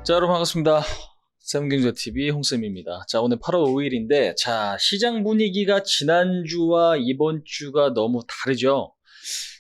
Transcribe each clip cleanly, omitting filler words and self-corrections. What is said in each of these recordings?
자, 여러분 반갑습니다. 쌤경제TV 홍쌤입니다. 자, 오늘 8월 5일인데, 자, 시장 분위기가 지난주와 이번 주가 너무 다르죠?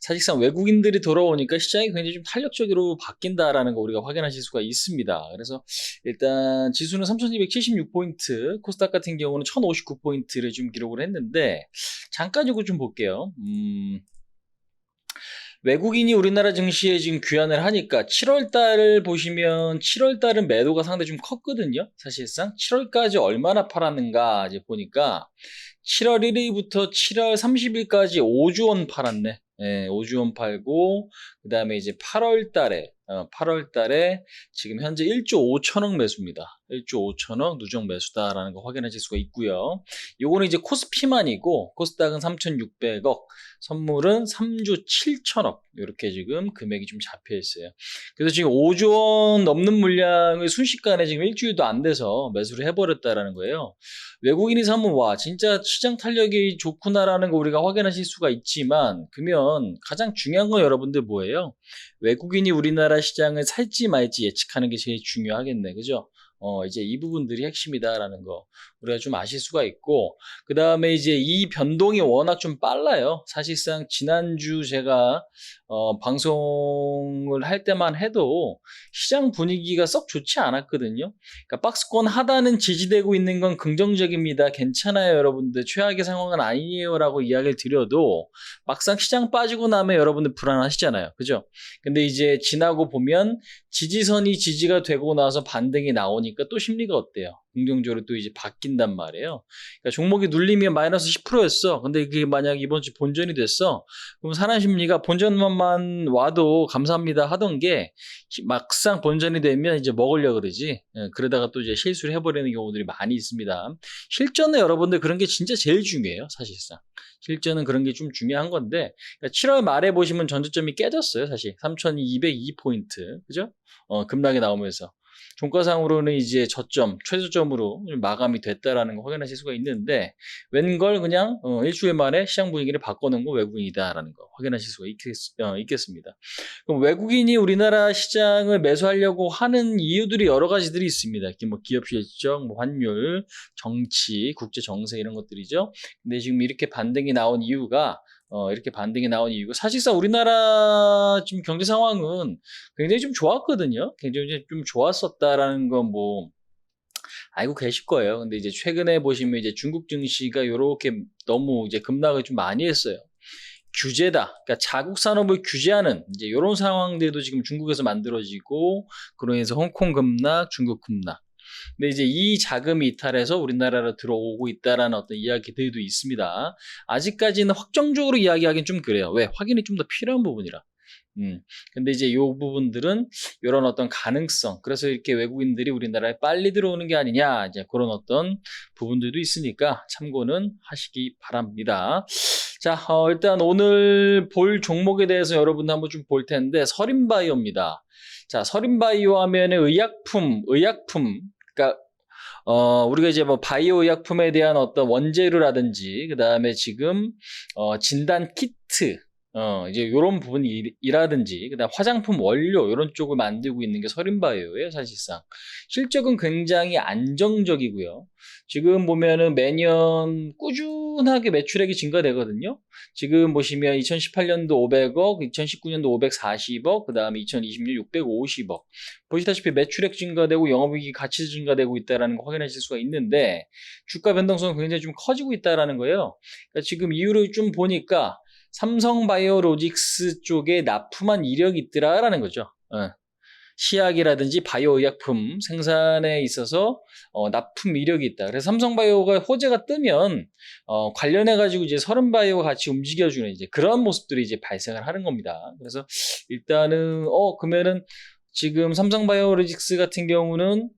사실상 외국인들이 돌아오니까 시장이 굉장히 좀 탄력적으로 바뀐다라는 거 우리가 확인하실 수가 있습니다. 그래서 일단 지수는 3276포인트, 코스닥 같은 경우는 1059포인트를 좀 기록을 했는데, 잠깐 이거 좀 볼게요. 외국인이 우리나라 증시에 지금 귀환을 하니까 7월 달을 보시면 7월 달은 매도가 상당히 좀 컸거든요. 사실상 7월까지 얼마나 팔았는가 이제 보니까 7월 1일부터 7월 30일까지 5주 원 팔았네. 예, 5주 원 팔고 그다음에 이제 8월 달에 지금 현재 1조 5천억 매수입니다. 1조 5천억 누적 매수다라는 거 확인하실 수가 있고요. 요거는 이제 코스피만이고 코스닥은 3,600억, 선물은 3조 7천억 이렇게 지금 금액이 좀 잡혀 있어요. 그래서 지금 5조 원 넘는 물량을 순식간에 지금 일주일도 안 돼서 매수를 해버렸다라는 거예요. 외국인이 사면 와 진짜 시장 탄력이 좋구나라는 거 우리가 확인하실 수가 있지만 그러면 가장 중요한 건 여러분들 뭐예요? 외국인이 우리나라 시장을 살지 말지 예측하는 게 제일 중요하겠네, 그죠? 이제 이 부분들이 핵심이다라는 거 우리가 좀 아실 수가 있고, 그 다음에 이제 이 변동이 워낙 좀 빨라요. 사실상 지난주 제가 방송을 할 때만 해도 시장 분위기가 썩 좋지 않았거든요. 그러니까 박스권 하단은 지지되고 있는 건 긍정적입니다. 괜찮아요, 여러분들. 최악의 상황은 아니에요 라고 이야기를 드려도 막상 시장 빠지고 나면 여러분들 불안하시잖아요, 그죠? 근데 이제 지나고 보면 지지선이 지지가 되고 나서 반등이 나오니까 또 심리가 어때요? 긍정적으로 또 이제 바뀐단 말이에요. 그러니까 종목이 눌리면 마이너스 10%였어. 근데 그게 만약 이번 주 본전이 됐어. 그럼 사람 심리가 본전만 와도 감사합니다 하던 게 막상 본전이 되면 이제 먹으려고 그러지. 그러다가 또 이제 실수를 해버리는 경우들이 많이 있습니다. 실전에 여러분들 그런 게 진짜 제일 중요해요, 사실상. 실전은 그런 게 좀 중요한 건데, 그러니까 7월 말에 보시면 전저점이 깨졌어요, 사실. 3,202포인트. 그죠? 급락이 나오면서. 종가상으로는 이제 저점, 최저점으로 마감이 됐다라는 거 확인하실 수가 있는데, 웬걸 그냥 일주일 만에 시장 분위기를 바꿔놓은 거 외국인이다라는 거 확인하실 수가 있겠습니다. 그럼 외국인이 우리나라 시장을 매수하려고 하는 이유들이 여러 가지들이 있습니다. 뭐 기업 실적, 뭐 환율, 정치, 국제 정세 이런 것들이죠. 근데 지금 이렇게 반등이 나온 이유가 사실상 우리나라 지금 경제 상황은 굉장히 좀 좋았거든요. 굉장히 좀 좋았었다라는 건 뭐 알고 계실 거예요. 근데 이제 최근에 보시면 이제 중국 증시가 이렇게 너무 이제 급락을 좀 많이 했어요. 규제다. 그러니까 자국 산업을 규제하는 이제 이런 상황들도 지금 중국에서 만들어지고, 그로 인해서 홍콩 급락, 중국 급락. 근데 이제 이 자금이 이탈해서 우리나라로 들어오고 있다라는 어떤 이야기들도 있습니다. 아직까지는 확정적으로 이야기하기는 좀 그래요. 왜? 확인이 좀 더 필요한 부분이라. 근데 이제 이 부분들은 이런 어떤 가능성, 그래서 이렇게 외국인들이 우리나라에 빨리 들어오는 게 아니냐, 이제 그런 어떤 부분들도 있으니까 참고는 하시기 바랍니다. 자, 일단 오늘 볼 종목에 대해서 여러분 한번 좀 볼 텐데, 서린바이오입니다. 자, 서린바이오 하면은 의약품, 그러니까 우리가 이제 뭐 바이오 의약품에 대한 어떤 원재료라든지, 그 다음에 지금 진단 키트, 이제 요런 부분이라든지, 그다음 화장품 원료 요런 쪽을 만들고 있는 게 서린바이오예요, 사실상. 실적은 굉장히 안정적이고요. 지금 보면은 매년 꾸준하게 매출액이 증가되거든요. 지금 보시면 2018년도 500억, 2019년도 540억, 그다음에 2020년 650억. 보시다시피 매출액 증가되고 영업이익이 같이 증가되고 있다라는 거 확인하실 수가 있는데, 주가 변동성은 굉장히 좀 커지고 있다라는 거예요. 그러니까 지금 이유를 좀 보니까 삼성바이오로직스 쪽에 납품한 이력이 있더라라는 거죠. 시약이라든지 바이오 의약품 생산에 있어서 납품 이력이 있다. 그래서 삼성바이오가 호재가 뜨면 관련해가지고 이제 서른바이오가 같이 움직여주는 이제 그런 모습들이 이제 발생을 하는 겁니다. 그래서 일단은 그러면은 지금 삼성바이오로직스 같은 경우는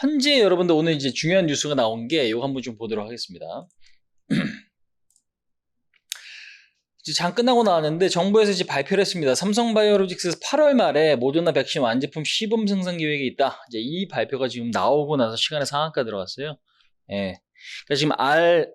현재 여러분들 오늘 이제 중요한 뉴스가 나온 게 이거 한번 좀 보도록 하겠습니다. 이제 장 끝나고 나왔는데 정부에서 이제 발표를 했습니다. 삼성바이오로직스 8월 말에 모더나 백신 완제품 시범 생산 계획이 있다. 이제 이 발표가 지금 나오고 나서 시간에 상한가 들어갔어요. 예. 그러니까 지금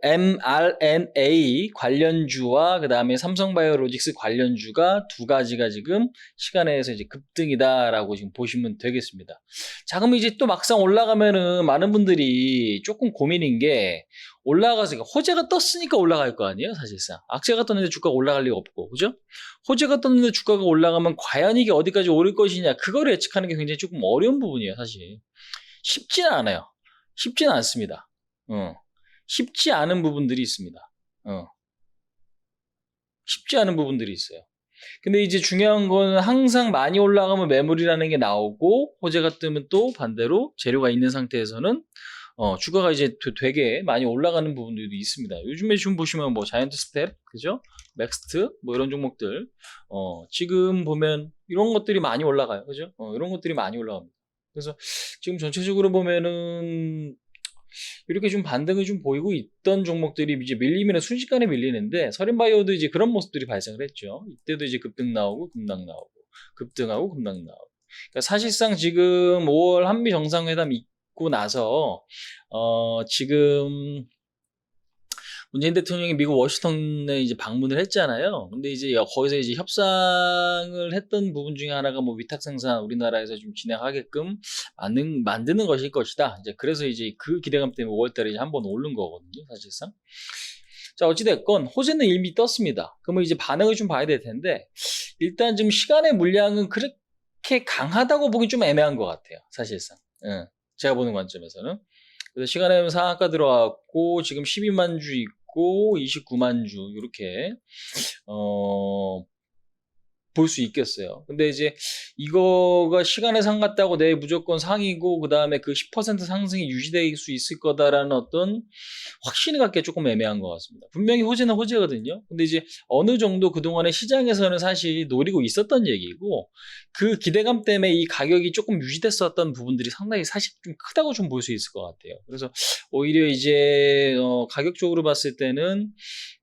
mRNA 관련주와 그 다음에 삼성바이오로직스 관련주가 두 가지가 지금 시간에서 이제 급등이다라고 지금 보시면 되겠습니다. 자, 그럼 이제 또 막상 올라가면은 많은 분들이 조금 고민인 게 올라가서 호재가 떴으니까 올라갈 거 아니에요, 사실상. 악재가 떴는데 주가가 올라갈 리가 없고, 그죠? 호재가 떴는데 주가가 올라가면 과연 이게 어디까지 오를 것이냐, 그거를 예측하는 게 굉장히 조금 어려운 부분이에요, 사실. 쉽지는 않아요. 쉽지는 않습니다. 쉽지 않은 부분들이 있습니다. 쉽지 않은 부분들이 있어요. 근데 이제 중요한 거는 항상 많이 올라가면 매물이라는 게 나오고 호재가 뜨면 또 반대로 재료가 있는 상태에서는 주가가 이제 되게 많이 올라가는 부분들도 있습니다. 요즘에 지금 보시면 뭐 자이언트 스텝, 그죠? 맥스트, 뭐 이런 종목들, 지금 보면 이런 것들이 많이 올라가요. 그죠? 이런 것들이 많이 올라갑니다. 그래서 지금 전체적으로 보면은 이렇게 좀 반등을 좀 보이고 있던 종목들이 이제 밀리면 순식간에 밀리는데 서린바이오도 이제 그런 모습들이 발생을 했죠. 이때도 이제 급등 나오고 급락 나오고 급등하고 급락 나오고. 그러니까 사실상 지금 5월 한미 정상회담 있고 나서 지금 문재인 대통령이 미국 워싱턴에 이제 방문을 했잖아요. 근데 이제 거기서 이제 협상을 했던 부분 중에 하나가 뭐 위탁 생산 우리나라에서 좀 진행하게끔 만드는 것일 것이다. 이제 그래서 이제 그 기대감 때문에 5월달에 이제 한번 오른 거거든요, 사실상. 자, 어찌됐건 호재는 이미 떴습니다. 그러면 이제 반응을 좀 봐야 될 텐데 일단 지금 시간의 물량은 그렇게 강하다고 보기 좀 애매한 것 같아요, 사실상. 예, 제가 보는 관점에서는. 그래서 시간의 상한가 들어왔고 지금 12만 주 있고 29만 주 이렇게 볼 수 있겠어요. 근데 이제 이거가 시간의 상 같다고 내일 무조건 상이고 그 다음에 그 10% 상승이 유지될 수 있을 거다라는 어떤 확신을 갖기 조금 애매한 것 같습니다. 분명히 호재는 호재거든요. 근데 이제 어느 정도 그동안에 시장에서는 사실 노리고 있었던 얘기고 그 기대감 때문에 이 가격이 조금 유지됐었던 부분들이 상당히 사실 좀 크다고 좀 볼 수 있을 것 같아요. 그래서 오히려 이제 가격적으로 봤을 때는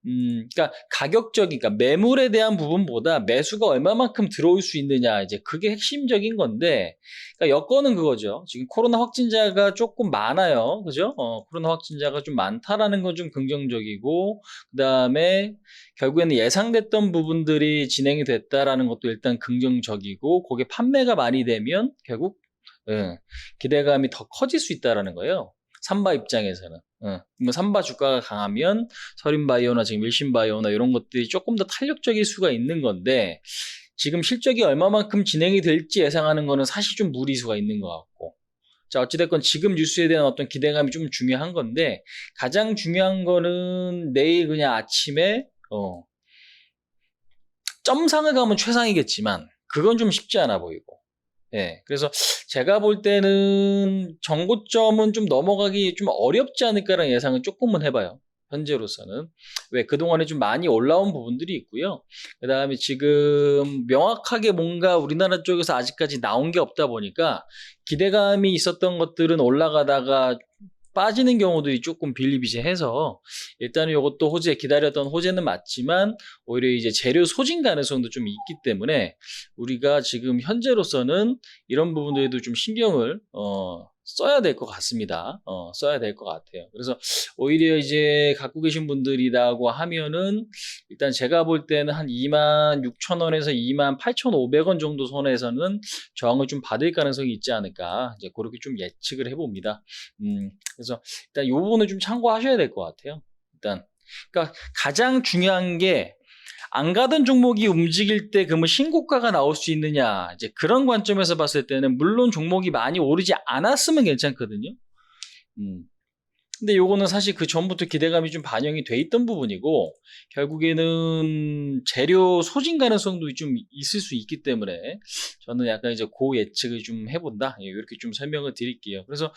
그러니까 가격적인, 그러니까 매물에 대한 부분보다 매수가 얼마만큼 들어올 수 있느냐, 이제 그게 핵심적인 건데, 그러니까 여건은 그거죠. 지금 코로나 확진자가 조금 많아요. 그죠? 코로나 확진자가 좀 많다라는 건 좀 긍정적이고, 그 다음에 결국에는 예상됐던 부분들이 진행이 됐다라는 것도 일단 긍정적이고, 거기에 판매가 많이 되면 결국, 기대감이 더 커질 수 있다라는 거예요. 삼바 입장에서는. 그러면 삼바 주가가 강하면 서린바이오나 지금 일신바이오나 이런 것들이 조금 더 탄력적일 수가 있는 건데 지금 실적이 얼마만큼 진행이 될지 예상하는 거는 사실 좀 무리수가 있는 것 같고. 자, 어찌됐건 지금 뉴스에 대한 어떤 기대감이 좀 중요한 건데 가장 중요한 거는 내일 그냥 아침에 점상을 가면 최상이겠지만 그건 좀 쉽지 않아 보이고. 예, 그래서 제가 볼 때는 정고점은 좀 넘어가기 좀 어렵지 않을까라는 예상은 조금은 해봐요. 현재로서는. 왜? 그동안에 좀 많이 올라온 부분들이 있고요. 그 다음에 지금 명확하게 뭔가 우리나라 쪽에서 아직까지 나온 게 없다 보니까 기대감이 있었던 것들은 올라가다가 빠지는 경우들이 조금 비일비재해서 일단은 이것도 호재, 기다렸던 호재는 맞지만 오히려 이제 재료 소진 가능성도 좀 있기 때문에 우리가 지금 현재로서는 이런 부분들에도 좀 신경을 써야 될 것 같습니다. 써야 될 것 같아요. 그래서 오히려 이제 갖고 계신 분들이라고 하면은 일단 제가 볼 때는 한 26,000원에서 28,500원 정도 선에서는 저항을 좀 받을 가능성이 있지 않을까 이제 그렇게 좀 예측을 해봅니다. 그래서 일단 이 부분을 좀 참고하셔야 될 것 같아요. 일단 그러니까 가장 중요한 게 안 가던 종목이 움직일 때 그러면 신고가가 나올 수 있느냐 이제 그런 관점에서 봤을 때는 물론 종목이 많이 오르지 않았으면 괜찮거든요. 근데 요거는 사실 그 전부터 기대감이 좀 반영이 돼 있던 부분이고 결국에는 재료 소진 가능성도 좀 있을 수 있기 때문에 저는 약간 이제 고 예측을 좀 해본다 이렇게 좀 설명을 드릴게요. 그래서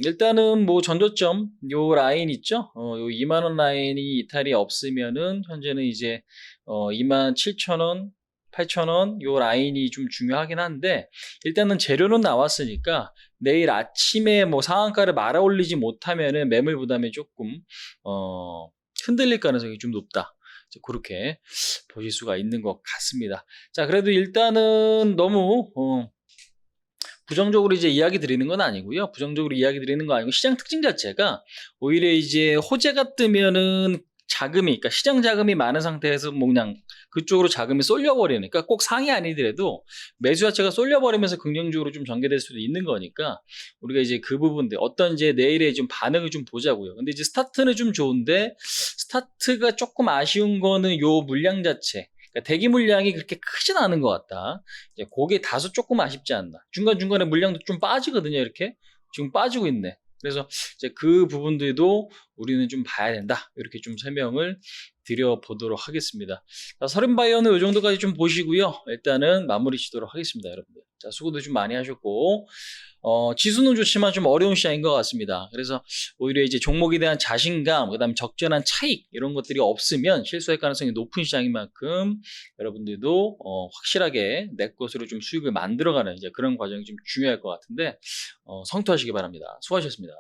일단은 뭐 전저점 요 라인 있죠? 요 2만원 라인이 이탈이 없으면은 현재는 이제 27,000원 8,000원 요 라인이 좀 중요하긴 한데 일단은 재료는 나왔으니까 내일 아침에 뭐 상한가를 말아 올리지 못하면은 매물 부담이 조금 흔들릴 가능성이 좀 높다. 그렇게 보실 수가 있는 것 같습니다. 자, 그래도 일단은 너무 부정적으로 이제 이야기 드리는 건 아니고요. 부정적으로 이야기 드리는 거 아니고 시장 특징 자체가 오히려 이제 호재가 뜨면은 자금이, 그러니까 시장 자금이 많은 상태에서 뭐 그냥 그쪽으로 자금이 쏠려버리니까 그러니까 꼭 상이 아니더라도 매수 자체가 쏠려버리면서 긍정적으로 좀 전개될 수도 있는 거니까 우리가 이제 그 부분들 어떤 이제 내일의 좀 반응을 좀 보자고요. 근데 이제 스타트는 좀 좋은데 스타트가 조금 아쉬운 거는 요 물량 자체. 그러니까 대기 물량이 그렇게 크진 않은 것 같다. 이제 그게 다소 조금 아쉽지 않나. 중간중간에 물량도 좀 빠지거든요, 이렇게. 지금 빠지고 있네. 그래서 이제 그 부분들도 우리는 좀 봐야 된다. 이렇게 좀 설명을 드려보도록 하겠습니다. 자, 서른바이어는 이 정도까지 좀 보시고요. 일단은 마무리 짓도록 하겠습니다, 여러분들. 자, 수고도 좀 많이 하셨고, 지수는 좋지만 좀 어려운 시장인 것 같습니다. 그래서 오히려 이제 종목에 대한 자신감, 그 다음에 적절한 차익, 이런 것들이 없으면 실수할 가능성이 높은 시장인 만큼 여러분들도 확실하게 내 것으로 좀 수익을 만들어가는 이제 그런 과정이 좀 중요할 것 같은데, 성투하시기 바랍니다. 수고하셨습니다.